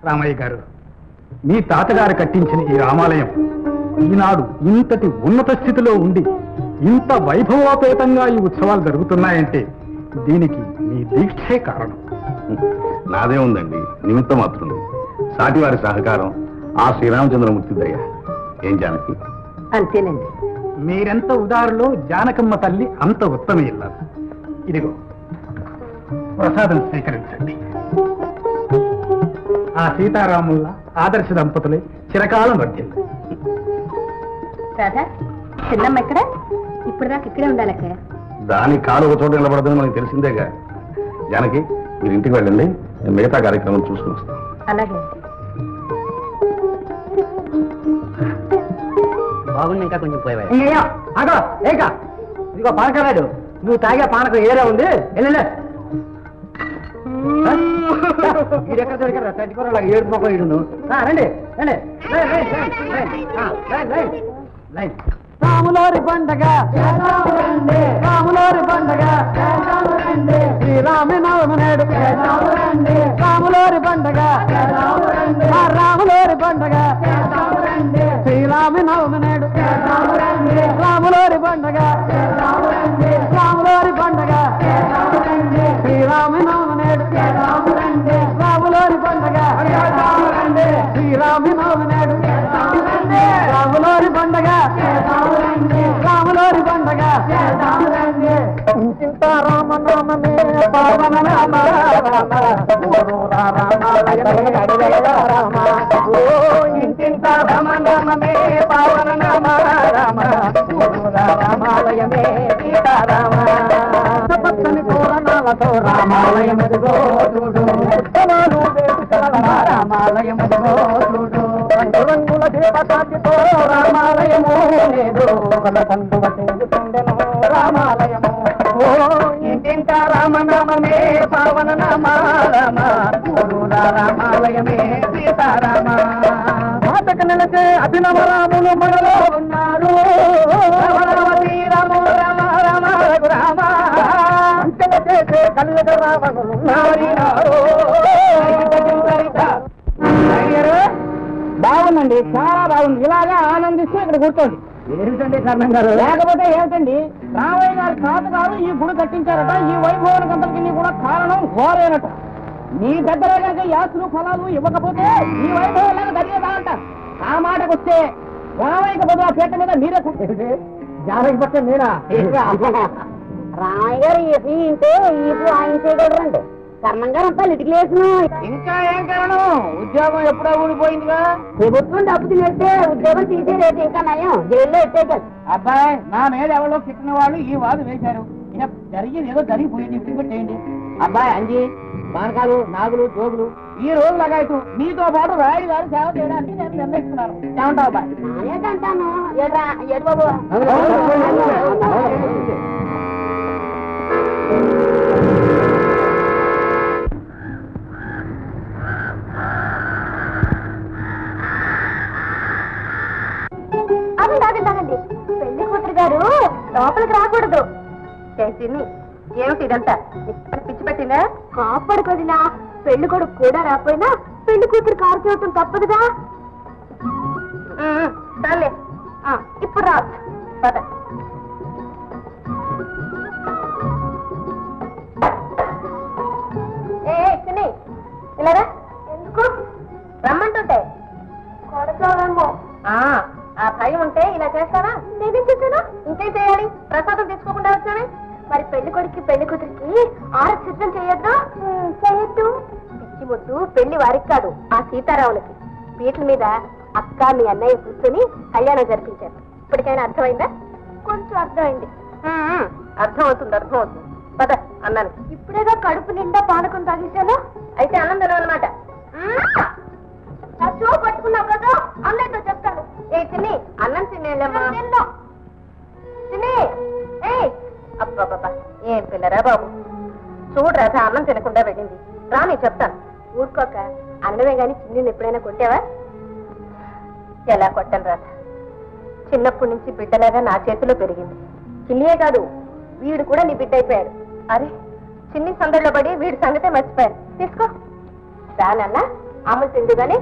రామయ్య గారు, మీ తాతగారు కట్టించిన ఈ రామాలయం ఈనాడు ఇంతటి ఉన్నత స్థితిలో ఉండి ఇంత వైభవోపేతంగా ఈ ఉత్సవాలు జరుగుతున్నాయంటే దీనికి మీ దీక్షే కారణం. నాదే ఉందండి, నిమిత్త మాత్రం. సాటివారి సహకారం, ఆ శ్రీరామచంద్రమూర్తి దయ. ఏం జానకి? అంతేనండి. మీరెంత ఉదారులో జానకమ్మ తల్లి అంత ఉత్తమ ఇల్లారు. ఇదిగో ప్రసాదం స్వీకరించండి. ఆ సీతారాముల ఆదర్శ దంపతులే చిరకాలం వర్ధిల్లు. రాధా, చిన్నమ్మ ఎక్కడ? ఇప్పుడు దాకా ఇక్కడే ఉండాలక్క. దాని కాలు ఒక చోట నిలబడదని మనకి తెలిసిందేగా. జానకి, మీరు ఇంటికి వెళ్ళండి, నేను మిగతా కార్యక్రమం చూసుకుని వస్తాను. అలాగే. బాగుంది, ఇంకా కొంచెం పోయేవా? ఇదిగో పానకరాడు, నువ్వు తాగే పానకం ఏరే ఉంది. ఈడెక్కడ దొరికారా తట్టుకోరాగా ఏడు మొక్కలు ఇడును. రండి రండి. రాములోరి పండగ, రాములోరి పండగ, శ్రీరామ నవమి నాడు రాములోరి పండగ, రాములోరి పండగ, శ్రీరామ నవమి నాడు రాములోరి పండగ, రాములోరి పండగ, శ్రీరామ నవమి నాడు రాములోరి పండగ, శ్రీరామ నవమి నాడు రాములోరి పండగ, రాములోరి పండగ. ఇంత రామనామమే పావన నామ రామ, ఇంత రామనామమే పావన నామ రామ, రామాలయమే సీతారామ. పచ్చని తోరణాలతో రామాలయం ఎదుగో చూడు, రామాలయం ఎదుగో చూడు. రంగు రంగుల దీపకాంతితో రామాలయము లేదు, కందువ చేయుతుండెను రామాలయము. ఇంటింత రామనామమే పావన నామ రామ, రామాలయమే సీతారామ. పాతక నెలకే అభినవ రాములు మనలో ఉన్నారు, రామ రామ రామ రామ. అంచెల చేసే కళ్ళక రావణులు బాగుందండి, చాలా బాగుంది. ఇలాగా ఆనందిస్తూ ఇక్కడ కూర్చోండి. ఏమిటండి కర్ణం గారు? లేకపోతే ఏమిటండి, రామయ్య గారి తాతగారు ఈ గుడి కట్టించారట. ఈ వైభవానికంతకి కూడా కారణం ఘోరేనట. మీ దగ్గర కనుక యాసులు ఫలాలు ఇవ్వకపోతే ఈ వైభవం లాగా జరిగేదా అంటారు. ఆ మాటకు వస్తే రామయ్యకి బదులు ఆ పీట మీద మీరే కూర్చోండి. జానకి పట్టే మీరా? రామయ్య గారు ఇంటే ఇప్పుడు ఆయన చేయగలరండి. కర్ణం గారు అంతా లిటికిలేసిన. ఇంకా ఏం కారణం? ఉద్యోగం ఎప్పుడో ఊడిపోయిందిగా. ప్రభుత్వం డబ్బు తినేస్తే ఉద్యోగం తీసేరేది ఇంకా నయం, జైల్లో ఎట్టేశారు. అబ్బాయి, నా మీద ఎవరో కిట్టిన వాళ్ళు ఈ వాదు వేశారు. ఇక జరిగింది ఏదో జరిగిపోయింది, ఇప్పుడు చేయండి. అబ్బాయి అంజీ, పానకాలు, నాగులు, జోగులు ఈ రోజు లగాయతు మీతో పాటు రాయుడు గారు సేవ చేయడానికి నేను నిర్ణయిస్తున్నాను. ఏమంటావు అబ్బాయి? ఏంటంటాను ఏడు బాబు. ఆగండి, పెళ్లి కూతురు గారు లోపలికి రాకూడదు. చేసింది ఏమిటి ఇదంతా? పిచ్చి పెట్టిందా? కాపాడు కొదినా, పెళ్లి కొడుకు కూడా రాకపోయినా పెళ్లి కూతురు కారు చూడటం తప్పదుగా. సర్లే, ఇప్పుడు రా. ఇలారా. ఎందుకు రమ్మంటుంటే? కొడతావేమో. ఆ భయం ఉంటే ఇలా చేస్తానా? నేనేం చేశాను? ఇంకేం చేయాలి? ప్రసాదం తెచ్చుకోకుండా వచ్చానే. మరి పెళ్లి కొడుకు పెళ్లి కూతురికి ఆరతి సిద్ధం చేయొద్దు. చేయొద్దు. పిచ్చి ముద్దు పెళ్లి వారికి కాదు, ఆ సీతారాములకి. పీటల మీద అక్క మీ అన్నయ్య కూర్చొని కళ్యాణం జరిపించారు. ఇప్పటికైనా అర్థమైందా? కొంచెం అర్థమైంది. అర్థం అవుతుంది, అర్థం అవుతుంది. పద అన్నాను. ఇప్పుడేగా కడుపు నిండా పానకం తాగేశాను. అయితే అన్నం అనమాట. పట్టుకున్నావు కదా, అన్నయ్యతో చెప్తాను. ఏ చిన్ని, అన్నం తినేళ్ళమ్మా. చిన్ని, అబ్బాబ్బా ఏం పిల్లరా బాబు. చూడరా, అన్నం తినకుండా వెళ్ళింది. రా, నేను చెప్తాను. ఊరుకోక. అన్నమే గాని చిన్ని ఎప్పుడైనా కొట్టావా? ఎలా కొట్టను రాధ, చిన్నప్పటి నుంచి బిడ్డలాగా నా చేతిలో పెరిగింది. చిన్నియే కాదు, వీడు కూడా నీ బిడ్డ అయిపోయాడు. అరే, చిన్ని సందడిలో పడి వీడి సంగతే మర్చిపోయాడు. తీసుకో. రానన్నా అమలు తింది కానీ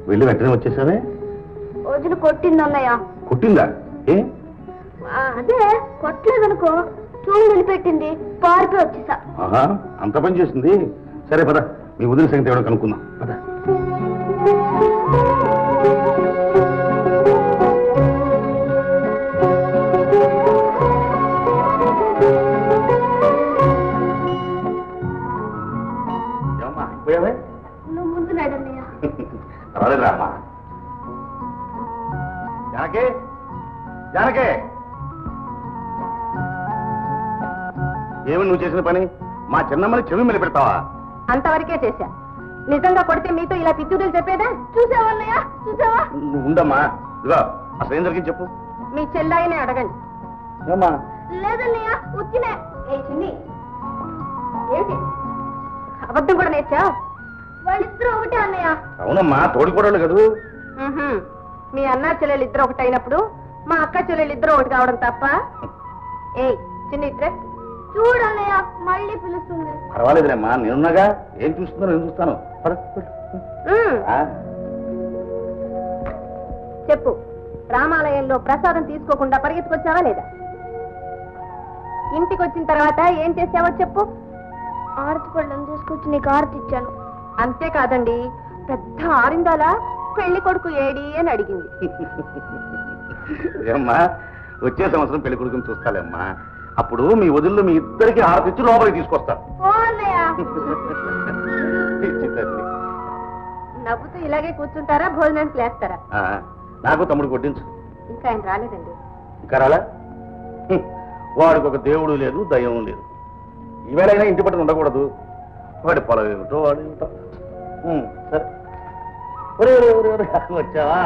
వెళ్ళి వెంటనే వచ్చేసావే? రోజులు కొట్టింది అన్నయ్య. కొట్టిందా? ఏ అదే కొట్టలేదనుకో, చూడు నిలిపెట్టింది, పారిపోయి వచ్చేసా. అంత పని చేసింది. సరే పద, మీ వదిన సంగతి ఎవడో కనుక్కుందాం. పద. నువ్వు ముందు నాడన్నయ్య. రాలేదురా అమ్మా. జానకే, జానకే, ఏమని నువ్వు చేసిన పని? మా చిన్నమ్మని చెవి మీద పెడతావా? అంతవరకే చేశా. నిజంగా కొడితే మీతో ఇలా పిచ్చుడులు చెప్పేదా? చూసావన్నయ్య, చూసావా? ఉండమ్మా, ఇదిగో అసలు ఏం జరిగింది చెప్పు. మీ చెల్లాయినే అడగండి. లేదన్నయ్య, వచ్చినే. ఏ చిన్ని, ఏంటి అబద్ధం కూడా నేర్చా? వాళ్ళిద్దరూ ఒకటే అన్నయ్య. అవునమ్మా, తోడికోడలు కదూ. మీ అన్న చెల్లెలు ఇద్దరు ఒకటి అయినప్పుడు మా అక్క చెల్లెలు ఇద్దరు ఒకటి కావడం తప్ప. ఏ చిన్న ఇద్దరే చూడన్నయ్య, మళ్ళీ పిలుస్తుంది. పర్వాలేదులేమ్మా, నేనున్నాగా. ఏం చూస్తుందో నేను చూస్తాను. చెప్పు, రామాలయంలో ప్రసాదం తీసుకోకుండా పరిగెత్తుకొచ్చావా లేదా? ఇంటికి వచ్చిన తర్వాత ఏం చేసావో చెప్పు. ఆరతి పళ్ళని తీసుకొచ్చి నీకు ఆరతి ఇచ్చాను. అంతేకాదండి, పెద్ద ఆరిందాలా పెళ్లి కొడుకు ఏడి అని అడిగింది. ఏమ్మా, వచ్చే సంవత్సరం పెళ్లి కొడుకుని చూస్తాలేమ్మా. అప్పుడు మీ వదిళ్ళు మీ ఇద్దరికి ఆరతిచ్చి లోపలికి తీసుకొస్తారు. నవ్వుతూ ఇలాగే కూర్చుంటారా, భోజనానికి లేస్తారా? నాకు తమ్ముడు కొట్టించు. ఇంకా ఆయన రాలేదండి. ఇంకా రాలా? వాడికి ఒక దేవుడు లేదు, దయ్యం లేదు. ఈవేళైనా ఇంటి పట్టున ఉండకూడదు. వాడి పొలం ఏమిటో వాడు ఏమిటో. సరే, వచ్చావా?